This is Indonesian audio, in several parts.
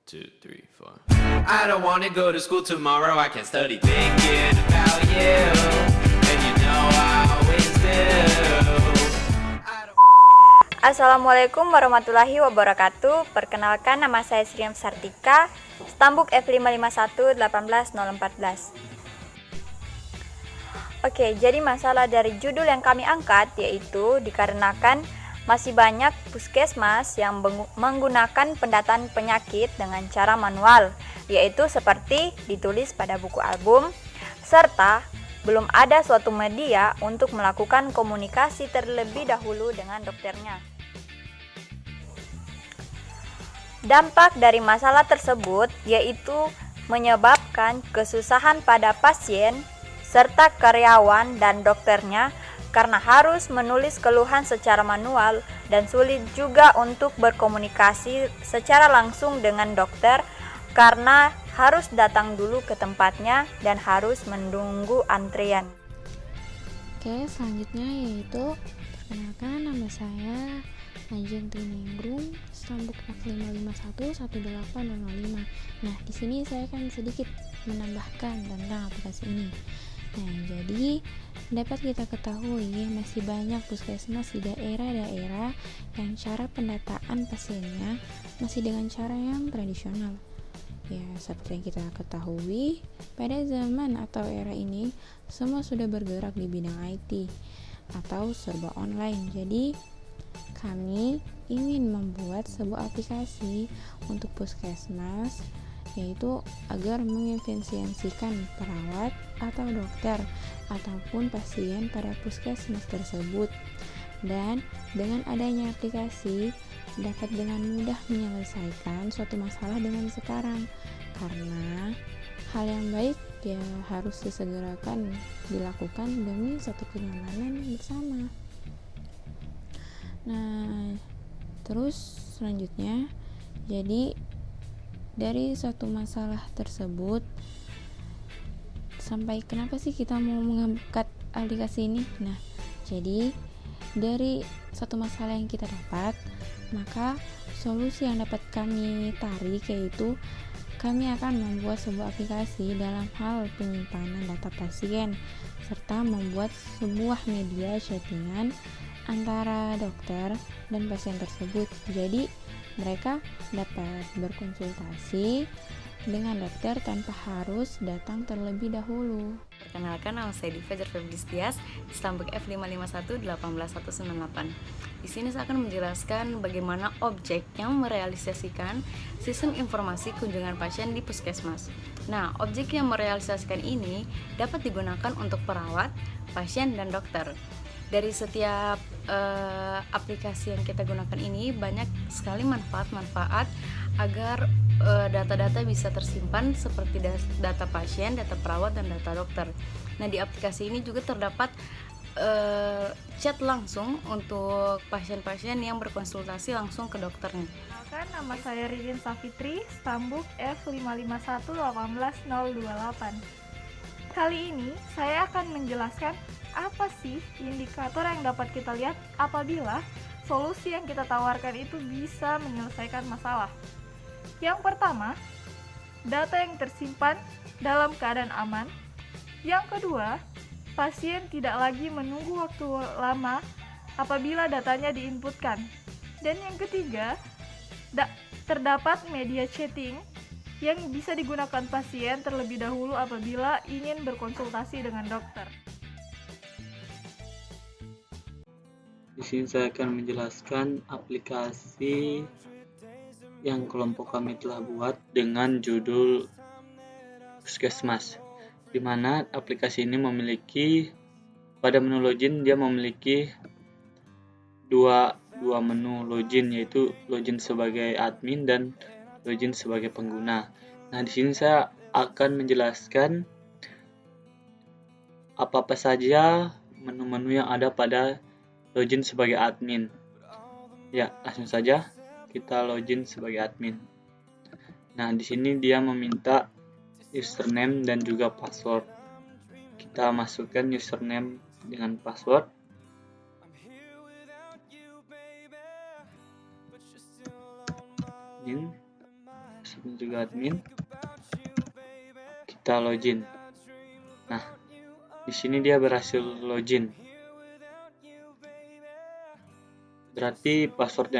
2, 3, 4. I don't wanna go to school tomorrow. I can't study thinking about you, and you know I always do. Assalamualaikum warahmatullahi wabarakatuh. Perkenalkan, nama saya Sriam Sartika, Stambuk F551-18014. Oke, jadi masalah dari judul yang kami angkat yaitu dikarenakan masih banyak puskesmas yang menggunakan pendataan penyakit dengan cara manual, yaitu seperti ditulis pada buku album, serta belum ada suatu media untuk melakukan komunikasi terlebih dahulu dengan dokternya. Dampak dari masalah tersebut yaitu menyebabkan kesusahan pada pasien serta karyawan dan dokternya karena harus menulis keluhan secara manual dan sulit juga untuk berkomunikasi secara langsung dengan dokter karena harus datang dulu ke tempatnya dan harus menunggu antrian. Oke, selanjutnya yaitu perkenalkan, nama saya Najeng Triningrum, Stambuk F551-18005. Nah, di sini saya akan sedikit menambahkan tentang aplikasi ini. Nah, jadi dapat kita ketahui masih banyak puskesmas di daerah-daerah yang cara pendataan pasiennya masih dengan cara yang tradisional. Ya, seperti yang kita ketahui, pada zaman atau era ini semua sudah bergerak di bidang IT atau serba online. Jadi, kami ingin membuat sebuah aplikasi untuk puskesmas, yaitu agar mengefisiensikan perawat atau dokter ataupun pasien pada puskesmas tersebut. Dan dengan adanya aplikasi dapat dengan mudah menyelesaikan suatu masalah dengan sekarang, karena hal yang baik ya harus disegerakan dilakukan demi satu kenyamanan bersama. Nah, terus selanjutnya, jadi dari suatu masalah tersebut, sampai kenapa sih kita mau mengangkat aplikasi ini? Nah, jadi dari satu masalah yang kita dapat, maka solusi yang dapat kami tarik yaitu kami akan membuat sebuah aplikasi dalam hal penyimpanan data pasien serta membuat sebuah media chattingan antara dokter dan pasien tersebut. Jadi mereka dapat berkonsultasi dengan dokter tanpa harus datang terlebih dahulu. Perkenalkan, nama saya Diva Jarfeblistias, Stambuk F551-18198. Di sini saya akan menjelaskan bagaimana objek yang merealisasikan sistem informasi kunjungan pasien di puskesmas. Nah, objek yang merealisasikan ini dapat digunakan untuk perawat, pasien, dan dokter. Dari setiap aplikasi yang kita gunakan ini banyak sekali manfaat-manfaat agar data-data bisa tersimpan seperti data pasien, data perawat, dan data dokter. Nah, di aplikasi ini juga terdapat chat langsung untuk pasien-pasien yang berkonsultasi langsung ke dokternya. Nama saya Ridin Safitri, Stambuk F551-18028. Kali ini saya akan menjelaskan apa sih indikator yang dapat kita lihat apabila solusi yang kita tawarkan itu bisa menyelesaikan masalah. Yang pertama, data yang tersimpan dalam keadaan aman. Yang kedua, pasien tidak lagi menunggu waktu lama apabila datanya diinputkan. Dan yang ketiga, terdapat media chatting yang bisa digunakan pasien terlebih dahulu apabila ingin berkonsultasi dengan dokter. Di sini saya akan menjelaskan aplikasi yang kelompok kami telah buat dengan judul Puskesmas, di mana aplikasi ini memiliki pada menu login dia memiliki dua menu login, yaitu login sebagai admin dan login sebagai pengguna. Nah, di sini saya akan menjelaskan apa saja menu-menu yang ada pada login sebagai admin. Ya, langsung saja kita login sebagai admin. Nah, di sini dia meminta username dan juga password. Kita masukkan username dengan password. passwordnya juga admin. Kita login. Nah, di sini dia berhasil login. Berarti password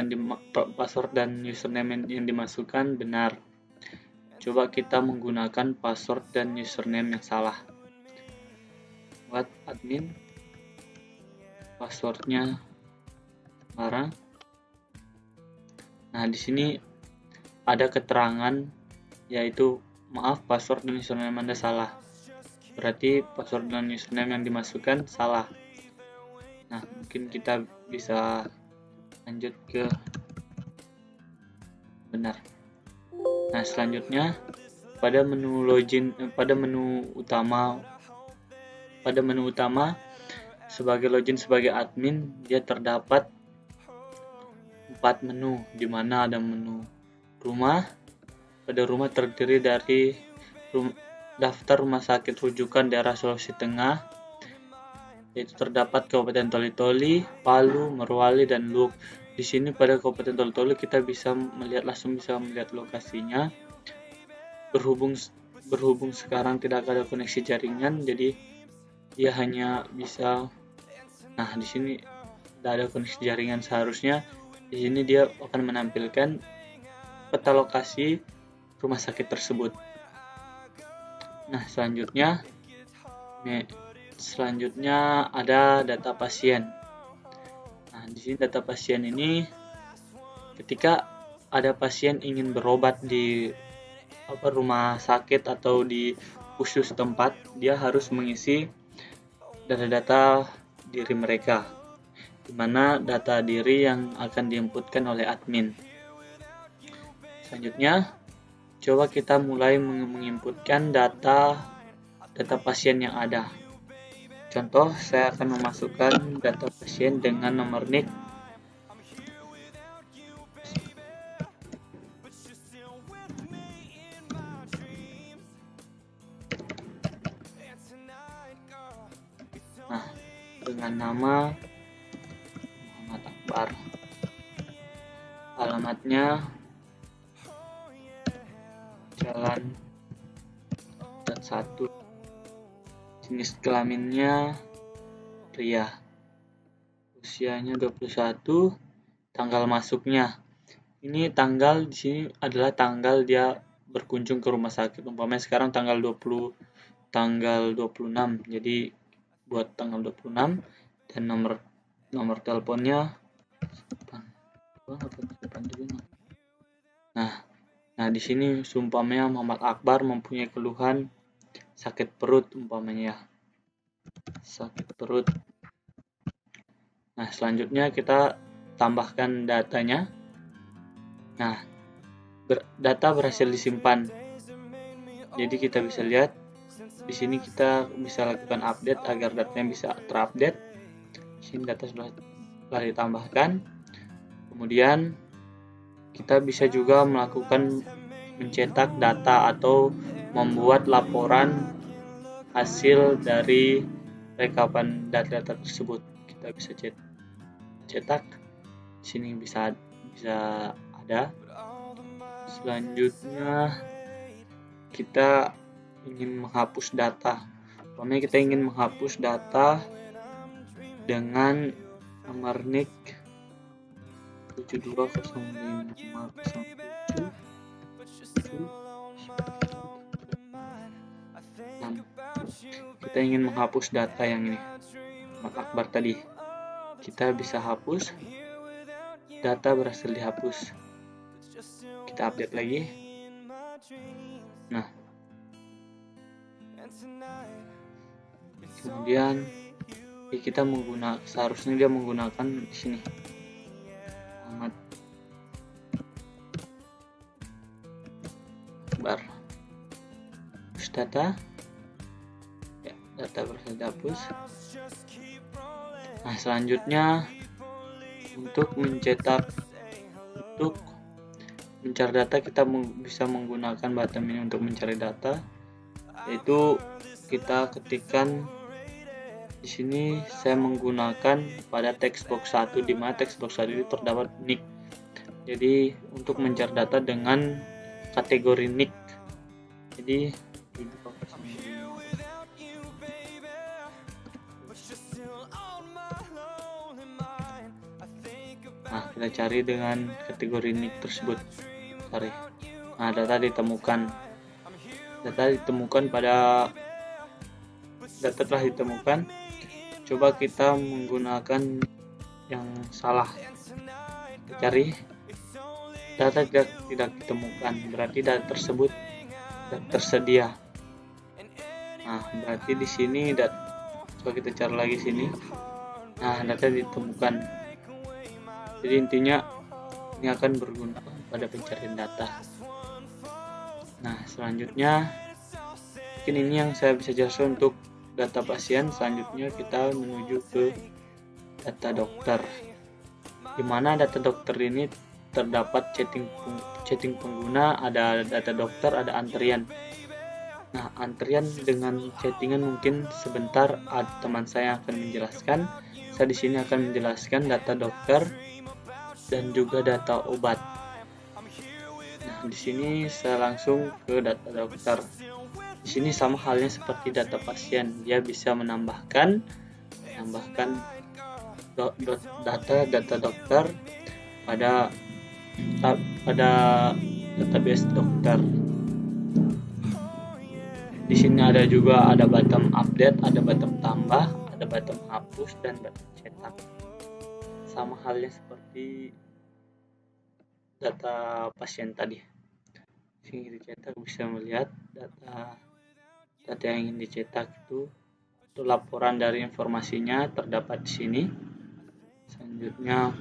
dan username yang dimasukkan benar. Coba kita menggunakan password dan username yang salah. Buat admin, passwordnya barang. Nah, di sini ada keterangan yaitu maaf, password dan username Anda salah. Berarti password dan username yang dimasukkan salah. Nah, mungkin kita bisa lanjut ke benar. Nah, selanjutnya pada menu utama sebagai login sebagai admin, dia terdapat 4 menu, di mana ada menu rumah. Pada rumah terdiri dari daftar rumah sakit rujukan daerah Sulawesi Tengah, yaitu terdapat Kabupaten Toli-Toli, Palu, Morowali, dan Luwu. Di sini pada Kabupaten Toli-Toli kita langsung bisa melihat lokasinya. Berhubung sekarang tidak ada koneksi jaringan, jadi dia hanya bisa. Nah, di sini tidak ada koneksi jaringan, seharusnya di sini dia akan menampilkan peta lokasi rumah sakit tersebut. Nah, selanjutnya ada data pasien. Nah, di sini data pasien ini ketika ada pasien ingin berobat di rumah sakit atau di puskesmas tempat, dia harus mengisi data-data diri mereka, di mana data diri yang akan diinputkan oleh admin. Selanjutnya, coba kita mulai menginputkan data pasien yang ada. Contoh, saya akan memasukkan data pasien dengan nomor NIK. Nah, dengan nama Muhammad Akbar. Alamatnya Jalan dan 1. Jenis kelaminnya pria. Usianya 21. Tanggal masuknya. Ini tanggal di sini adalah tanggal dia berkunjung ke rumah sakit. Umpamanya sekarang tanggal 26. Jadi buat tanggal 26 dan nomor teleponnya. Nah, di sini umpamanya Muhammad Akbar mempunyai keluhan sakit perut umpamanya. Sakit perut. Nah, selanjutnya kita tambahkan datanya. Nah, data berhasil disimpan. Jadi kita bisa lihat di sini kita bisa lakukan update agar datanya bisa terupdate. Di sini data sudah ditambahkan. Kemudian kita bisa juga melakukan mencetak data atau membuat laporan hasil dari rekapan data tersebut. Kita bisa cetak. Di sini bisa ada. Selanjutnya kita ingin menghapus data. Umpamanya kita ingin menghapus data dengan nomor NIK 720507. Kita ingin menghapus data yang ini, Muhammad Akbar tadi. Kita bisa hapus. Data berhasil dihapus. Kita update lagi. Nah, kemudian kita seharusnya dia menggunakan di sini Muhammad Akbar. Hapus data. Ya, data berhasil dihapus. Nah, selanjutnya untuk mencari data kita bisa menggunakan button ini untuk mencari data, yaitu kita ketikkan di sini. Saya menggunakan pada text box 1, di mana text box 1 itu terdapat nick. Jadi untuk mencari data dengan kategori NIC. Jadi dibuka bersama. Nah, kita cari dengan kategori NIC tersebut. Cari. Nah, data ditemukan telah ditemukan. Coba kita menggunakan yang salah. Cari data tidak ditemukan, berarti data tersebut tidak tersedia. Nah, berarti di sini coba kita cari lagi sini. Nah, data ditemukan. Jadi intinya ini akan berguna pada pencarian data. Nah, selanjutnya mungkin ini yang saya bisa jelaskan untuk data pasien. Selanjutnya kita menuju ke data dokter, di mana data dokter ini terdapat chatting pengguna, ada data dokter, ada antrian. Nah, antrian dengan chattingan mungkin sebentar teman saya akan menjelaskan. Saya di sini akan menjelaskan data dokter dan juga data obat. Nah, di sini saya langsung ke data dokter. Di sini sama halnya seperti data pasien, dia bisa menambahkan data dokter pada database dokter. Di sini ada button update, ada button tambah, ada button hapus dan button cetak. Sama halnya seperti data pasien tadi. Sini dicetak bisa melihat data yang ingin dicetak itu laporan dari informasinya terdapat di sini. Selanjutnya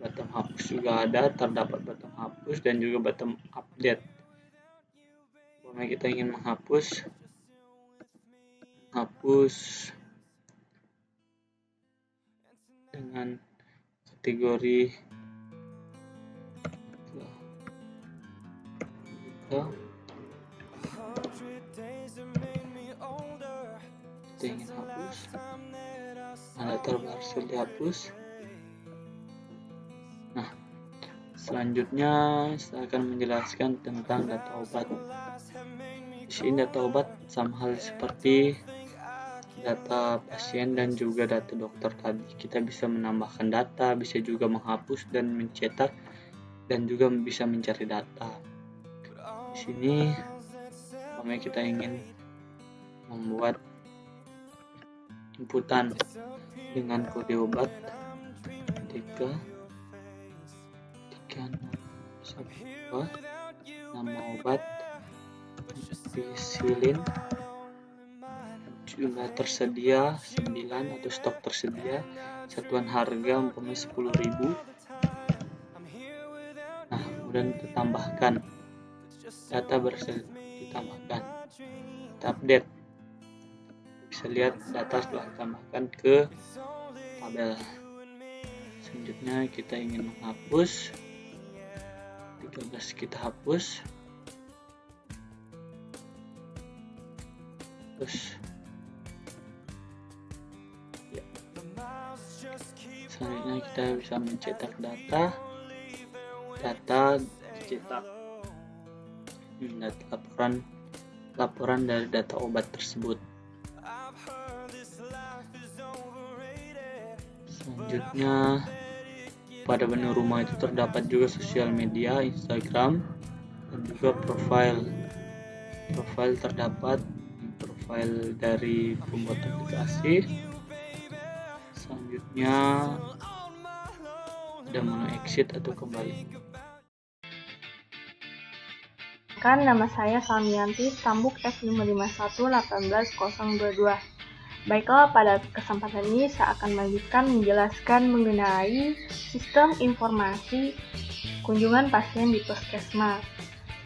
button hapus juga terdapat button hapus dan juga button update. Jika kita ingin menghapus dengan kategori kita ingin hapus, ada terberhasil dihapus. Nah, selanjutnya saya akan menjelaskan tentang data obat. Di sini data obat sama hal seperti data pasien dan juga data dokter tadi. Kita bisa menambahkan data, bisa juga menghapus dan mencetak, dan juga bisa mencari data. Di sini kita ingin membuat inputan dengan kode obat 3 nama obat ampicillin, jumlah tersedia 9 atau stok tersedia, satuan harga umpamanya 10.000. Nah, kemudian ditambahkan data ditambahkan, kita update, bisa lihat data setelah ditambahkan ke tabel. Selanjutnya kita ingin menghapus 13, kita hapus. Terus ya. Selanjutnya kita bisa mencetak data dicetak laporan dari data obat tersebut. Selanjutnya pada menu rumah itu terdapat juga sosial media, Instagram, dan juga profil terdapat profil dari pembuat aplikasi. Selanjutnya ada menu exit atau kembali. Nama saya Salmianti, Stambuk F551-18022. Baiklah, pada kesempatan ini saya akan melanjutkan menjelaskan mengenai sistem informasi kunjungan pasien di puskesmas.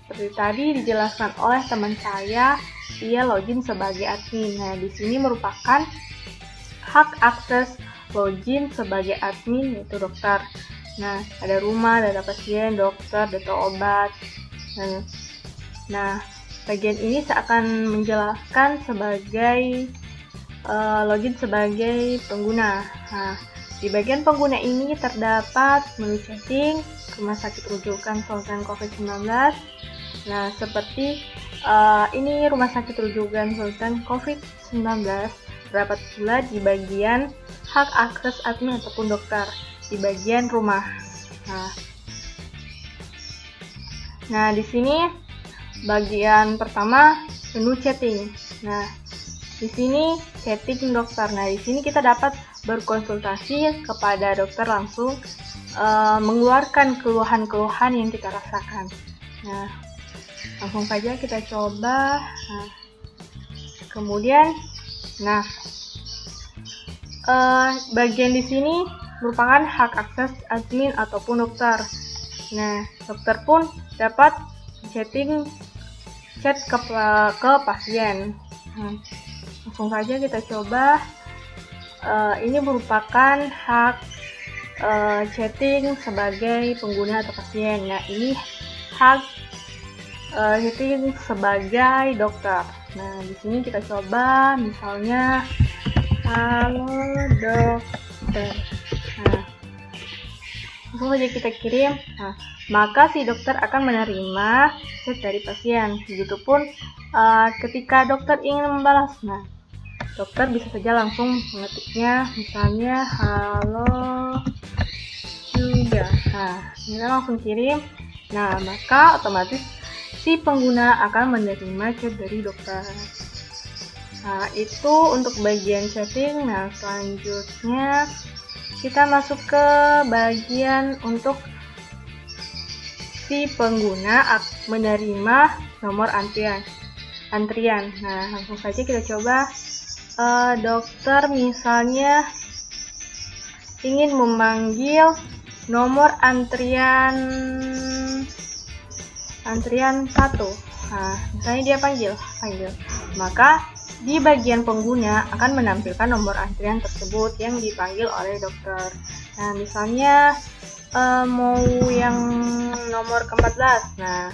Seperti tadi dijelaskan oleh teman saya, dia login sebagai admin. Nah, di sini merupakan hak akses login sebagai admin, yaitu dokter. Nah, ada rumah, data pasien, dokter, data obat. Nah, bagian ini saya akan menjelaskan sebagai login sebagai pengguna. Nah, Di bagian pengguna ini terdapat menu chatting, rumah sakit rujukan Sultan COVID-19. Nah, seperti ini rumah sakit rujukan Sultan COVID-19. Terdapat pula di bagian hak akses admin ataupun dokter di bagian rumah. Nah, di sini bagian pertama menu chatting. Nah, di sini chatting dokter. Nah, di sini kita dapat berkonsultasi kepada dokter langsung, mengeluarkan keluhan-keluhan yang kita rasakan. Nah, langsung saja kita coba. Kemudian, bagian di sini merupakan hak akses admin ataupun dokter. Nah, dokter pun dapat chat ke pasien. Langsung saja kita coba. Ini merupakan hak chatting sebagai pengguna atau pasien. Nah, ini hak chatting sebagai dokter. Nah, di sini kita coba misalnya, halo dokter. Nah, langsung saja kita kirim. Nah, maka si dokter akan menerima chat dari pasien. Begitupun ketika dokter ingin membalas. Nah, dokter bisa saja langsung mengetiknya, misalnya halo juga. Nah, kita langsung kirim. Nah, maka otomatis si pengguna akan menerima chat dari dokter. Nah, itu untuk bagian chatting. Nah, selanjutnya kita masuk ke bagian untuk si pengguna menerima nomor antrian. Nah, langsung saja kita coba. Dokter misalnya ingin memanggil nomor antrian 1. Nah, misalnya dia panggil. Maka di bagian pengguna akan menampilkan nomor antrian tersebut yang dipanggil oleh dokter. Nah, misalnya mau yang nomor ke-14. Nah,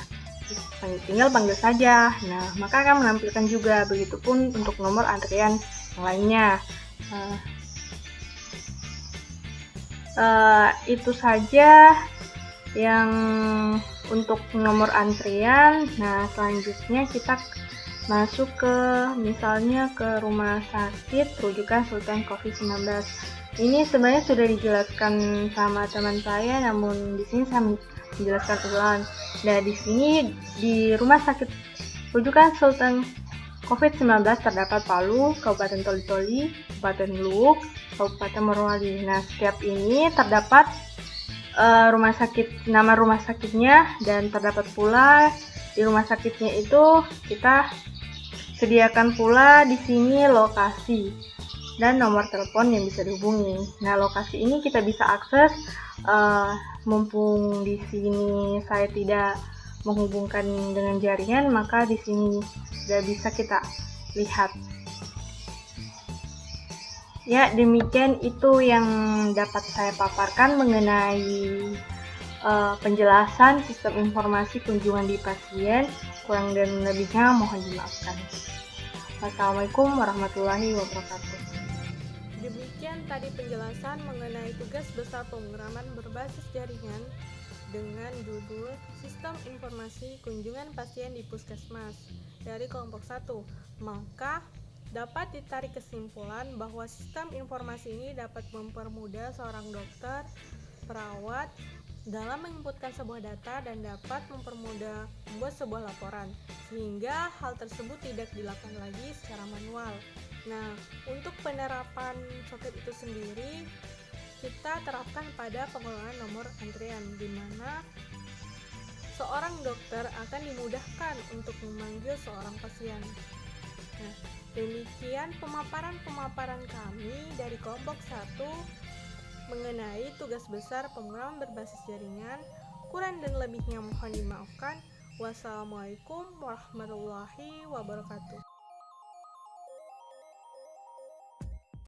tinggal panggil saja. Nah, maka akan menampilkan juga. Begitupun untuk nomor antrian yang lainnya. Itu saja yang untuk nomor antrian. Nah, selanjutnya kita masuk ke misalnya ke rumah sakit rujukan Sultan COVID-19. Ini sebenarnya sudah dijelaskan sama teman saya, namun di sini saya menjelaskan ulang. Nah, di sini di rumah sakit rujukan Sultan COVID-19 terdapat Palu, Kabupaten Toli-Toli, Kabupaten Luwuk, Kabupaten Morowali. Nah, setiap ini terdapat nama rumah sakitnya, dan terdapat pula di rumah sakitnya itu kita sediakan pula di sini lokasi dan nomor telepon yang bisa dihubungi. Nah, lokasi ini kita bisa akses, mumpung di sini saya tidak menghubungkan dengan jaringan, maka di sini sudah bisa kita lihat. Ya, demikian itu yang dapat saya paparkan mengenai penjelasan sistem informasi kunjungan di pasien. Kurang dan lebihnya mohon dimaafkan. Wassalamualaikum warahmatullahi wabarakatuh. Demikian tadi penjelasan mengenai tugas besar pemrograman berbasis jaringan dengan judul Sistem Informasi Kunjungan Pasien di Puskesmas dari kelompok 1. Maka dapat ditarik kesimpulan bahwa sistem informasi ini dapat mempermudah seorang dokter, perawat dalam menginputkan sebuah data dan dapat mempermudah membuat sebuah laporan, sehingga hal tersebut tidak dilakukan lagi secara manual. Nah, untuk penerapan soket itu sendiri kita terapkan pada pengelolaan nomor antrian, di mana seorang dokter akan dimudahkan untuk memanggil seorang pasien. Nah, demikian pemaparan kami dari kelompok 1 mengenai tugas besar pemrograman berbasis jaringan. Kurang dan lebihnya mohon dimaafkan. Wassalamualaikum warahmatullahi wabarakatuh.